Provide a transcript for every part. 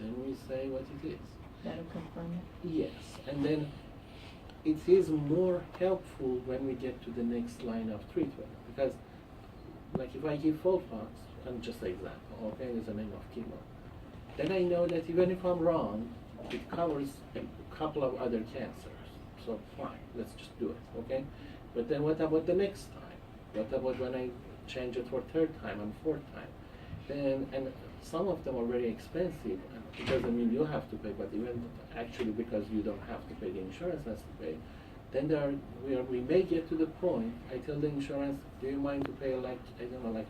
then we say what it is. That'll confirm it? Yes, and then it is more helpful when we get to the next line of treatment, because like if I give FOLFOX, and just an example, okay, is the name of chemo, then I know that even if I'm wrong, it covers a couple of other cancers. So fine, let's just do it, okay? But then what about the next time? What about when I change it for third time and fourth time? Then, and some of them are very expensive. And it doesn't mean you have to pay, but even actually because you don't have to pay, the insurance has to pay. Then we may get to the point, I tell the insurance, do you mind to pay like, I don't know, like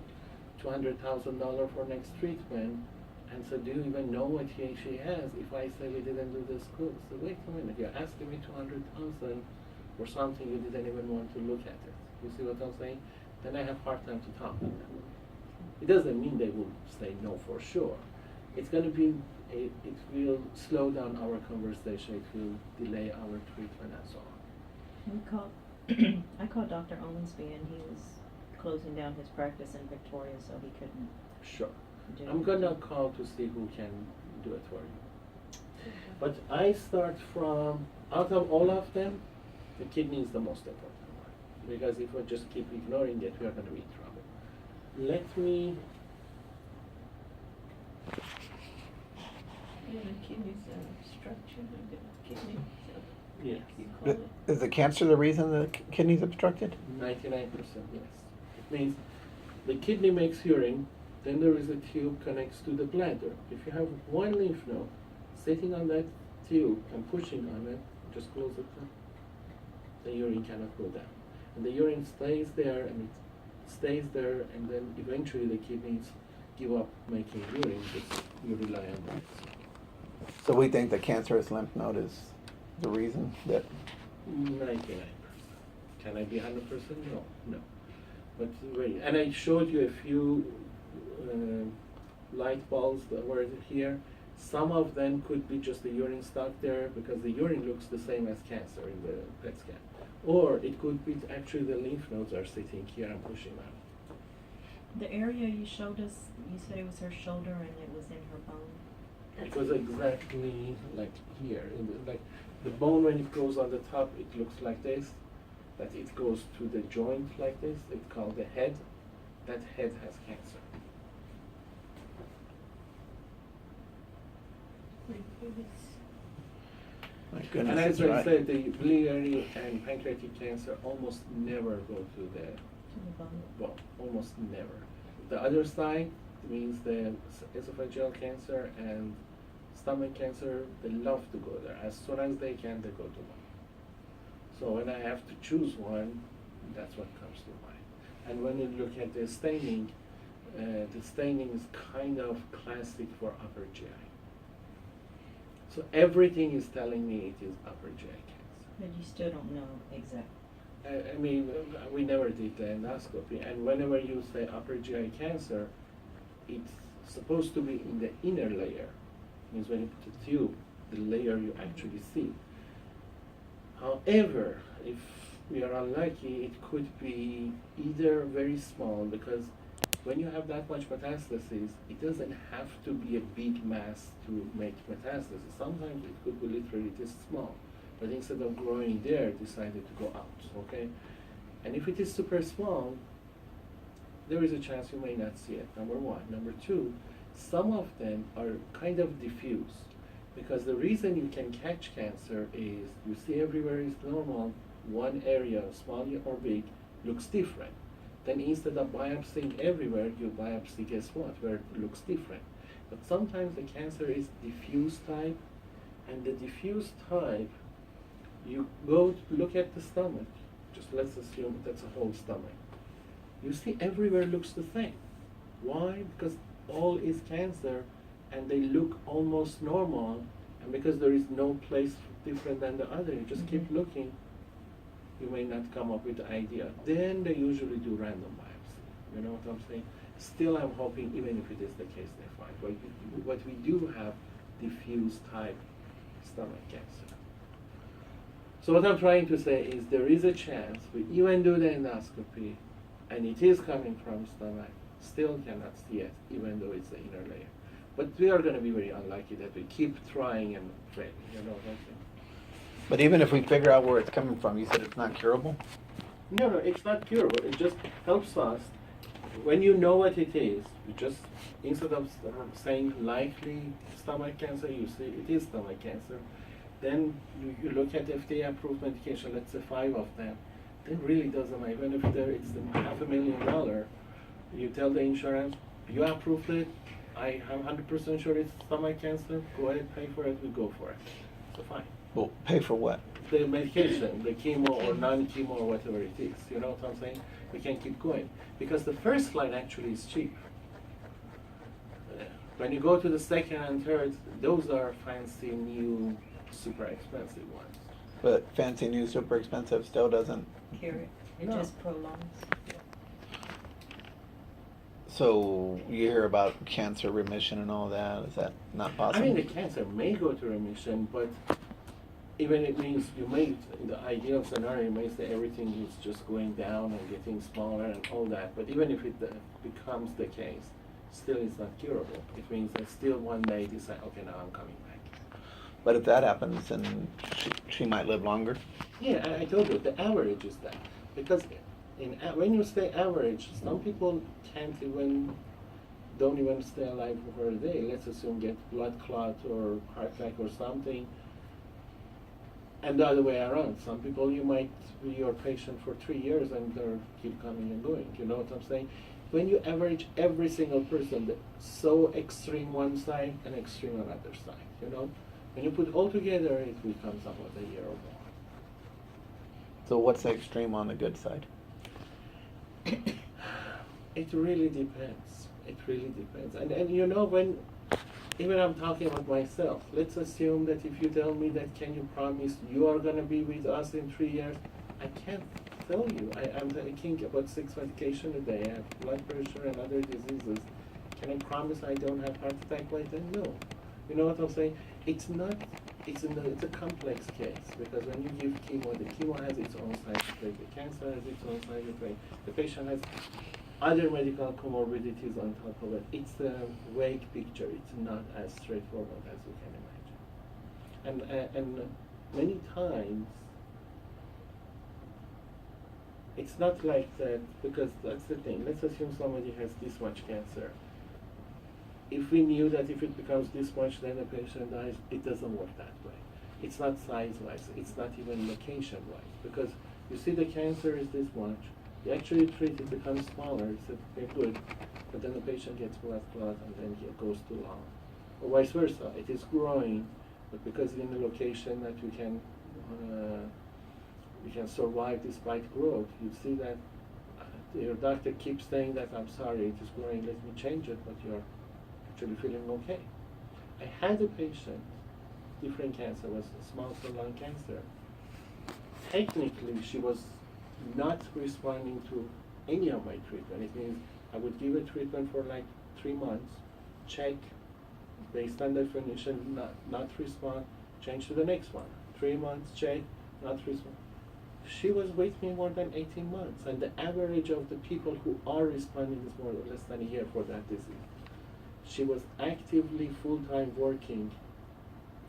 $200,000 for next treatment? And so do you even know what she has if I say we didn't do this good? So wait a minute, you're asking me $200,000 for something you didn't even want to look at it. You see what I'm saying? Then I have a hard time to talk to them. It doesn't mean they will say no for sure. It's going to be, it will slow down our conversation, it will delay our treatment and so on. I called Dr. Owensby and he was closing down his practice in Victoria, so he couldn't. Sure. Do I'm gonna call to see who can do it for you. But I start from, out of all of them, the kidney is the most important one. Because if we just keep ignoring it, we are gonna be in trouble. Let me, Yeah, the kidneys obstruction of the kidney. So yes, you call it. Is the cancer the reason the kidney's obstructed? 99% yes. It means the kidney makes urine, then there is a tube connects to the bladder. If you have one lymph node sitting on that tube and pushing on it, just close it down. The urine cannot go down. And the urine stays there and it stays there, and then eventually the kidneys give up making urine because you rely on that. So we think the cancerous lymph node is the reason that. 99%. Can I be 100%? No, no. But wait, and I showed you a few light bulbs that were here. Some of them could be just the urine stuck there because the urine looks the same as cancer in the PET scan. Or it could be actually the lymph nodes are sitting here and pushing out. The area you showed us, you said it was her shoulder and it was in her bone. It was exactly like here. Like the bone, when it goes on the top, it looks like this. That it goes to the joint like this. It's called the head. That head has cancer. My goodness, And as that's I right. said, the biliary and pancreatic cancer almost never go to the To the bone. bone. Almost never. The other side means the esophageal cancer and stomach cancer, they love to go there. As soon as they can, they go to bone. So when I have to choose one, that's what comes to mind. And when you look at the staining is kind of classic for upper GI. So everything is telling me it is upper GI cancer. But you still don't know exactly. I mean, we never did the endoscopy, and whenever you say upper GI cancer, it's supposed to be in the inner layer. Means when you put a tube, the layer you actually see. However, if we are unlucky, it could be either very small, because when you have that much metastasis, it doesn't have to be a big mass to make metastasis. Sometimes it could be literally this small, but instead of growing there, it decided to go out, okay? And if it is super small, there is a chance you may not see it, number one. Number two, some of them are kind of diffuse, because the reason you can catch cancer is you see everywhere is normal, one area, small or big, looks different. Then instead of biopsying everywhere, you biopsy, guess what, where it looks different. But sometimes the cancer is diffuse type, and the diffuse type, you go look at the stomach, just let's assume that's a whole stomach. You see everywhere looks the same. Why? Because all is cancer, and they look almost normal, and because there is no place different than the other, you just keep looking, you may not come up with the idea. Then they usually do random biopsy. You know what I'm saying? Still, I'm hoping, even if it is the case, they find. But we do have diffuse type stomach cancer. So what I'm trying to say is there is a chance we even do the endoscopy, and it is coming from stomach, still cannot see it, even though it's the inner layer. But we are going to be very unlucky that we keep trying and failing, you know what I'm saying? But even if we figure out where it's coming from, you said it's not curable? No, it's not curable. It just helps us. When you know what it is, you just, instead of saying likely stomach cancer, you say it is stomach cancer. Then you look at FDA approved medication, let's say 5 of them. Then really doesn't matter. Even if it's $500,000, you tell the insurance, you approved it, I am 100% sure it's stomach cancer, go ahead, pay for it, we go for it. So fine. Well, pay for what? The medication, the chemo or non-chemo or whatever it is, you know what I'm saying? We can keep going. Because the first line actually is cheap. When you go to the second and third, those are fancy, new, super expensive ones. But fancy new super expensive still doesn't. Cure it. It No. just prolongs. So you hear about cancer remission and all that. Is that not I possible? mean, the cancer may go to remission, but even it means you may, in the ideal scenario, you may say everything is just going down and getting smaller and all that. But even if it becomes the case, still it's not curable. It means that still one day decide, okay, now I'm coming back. But if that happens, then she might live longer. Yeah, I told you, the average is that. Because when you say average, some people don't even stay alive for a day. Let's assume get blood clot or heart attack or something. And the other way around, some people you might be your patient for 3 years and they keep coming and going. You know what I'm saying? When you average every single person, so extreme one side and extreme another side, you know? When you put all together, it becomes about a year or more. So what's the extreme on the good side? It really depends. It really depends. And you know, when even I'm talking about myself, let's assume that if you tell me that can you promise you are going to be with us in 3 years, I can't tell you. I'm taking about 6 medication a day. I have blood pressure and other diseases. Can I promise I don't have heart attack by then? No. You know what I'm saying? It's a complex case because when you give chemo, the chemo has its own side effect, the cancer has its own side effect, the patient has other medical comorbidities on top of it. It's a vague picture. It's not as straightforward as you can imagine. And many times, it's not like that because that's the thing. Let's assume somebody has this much cancer. If we knew that if it becomes this much, then the patient dies, it doesn't work that way. It's not size-wise. It's not even location-wise. Because you see the cancer is this much. You actually treat it, becomes smaller. It's okay, good. But then the patient gets blood clot and then it goes too long. Or vice versa. It is growing, but because in the location that we can survive despite growth, you see that your doctor keeps saying that, I'm sorry, it is growing, let me change it, but you're actually feeling okay. I had a patient, different cancer, was small cell lung cancer. Technically, she was not responding to any of my treatment. It means I would give a treatment for like 3 months, check, based on definition, not respond, change to the next one. 3 months, check, not respond. She was with me more than 18 months, and the average of the people who are responding is more or less than a year for that disease. She was actively full-time working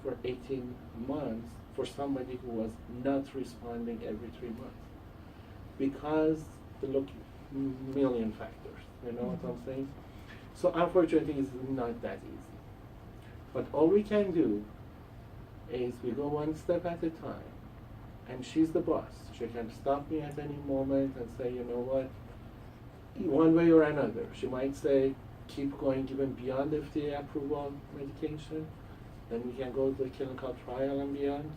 for 18 months for somebody who was not responding every 3 months. Because million factors, you know what I'm saying? So unfortunately, it's not that easy. But all we can do is we go one step at a time, and she's the boss. She can stop me at any moment and say, you know what, one way or another. She might say, keep going even beyond FDA approval medication, then we can go to the clinical trial and beyond,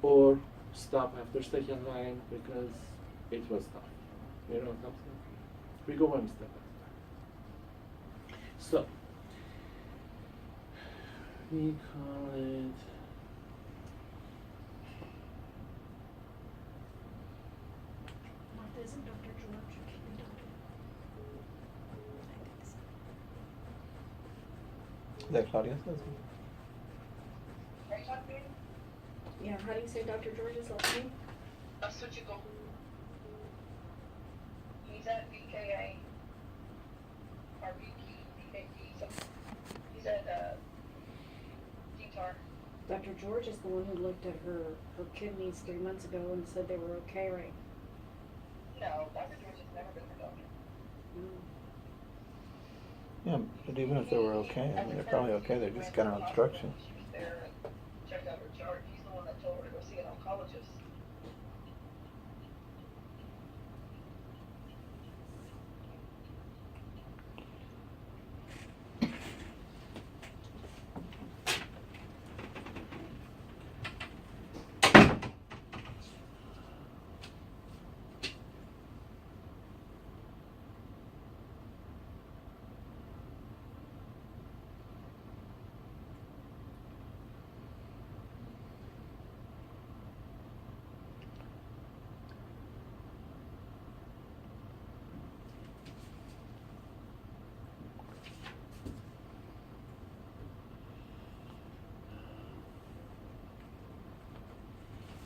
or stop after second line because it was tough. You know what I'm saying? We go one step at a time. So, we call it Martha, isn't Dr. George? Is that Claudia's husband? Yeah, how do you say Dr. George's last name? Suchiko. He's at BKA or BKD. He's said, T-Tar. Dr. George is the one who looked at her kidneys 3 months ago and said they were okay, right? No, Dr. George has never been her doctor. Mm. Yeah, but even if they were okay, I mean, they're probably okay, they just got an obstruction. She was there and checked out her chart. He's the one that told her to go see an oncologist.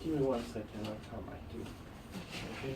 Give me 1 second, I'll come back to you. Okay?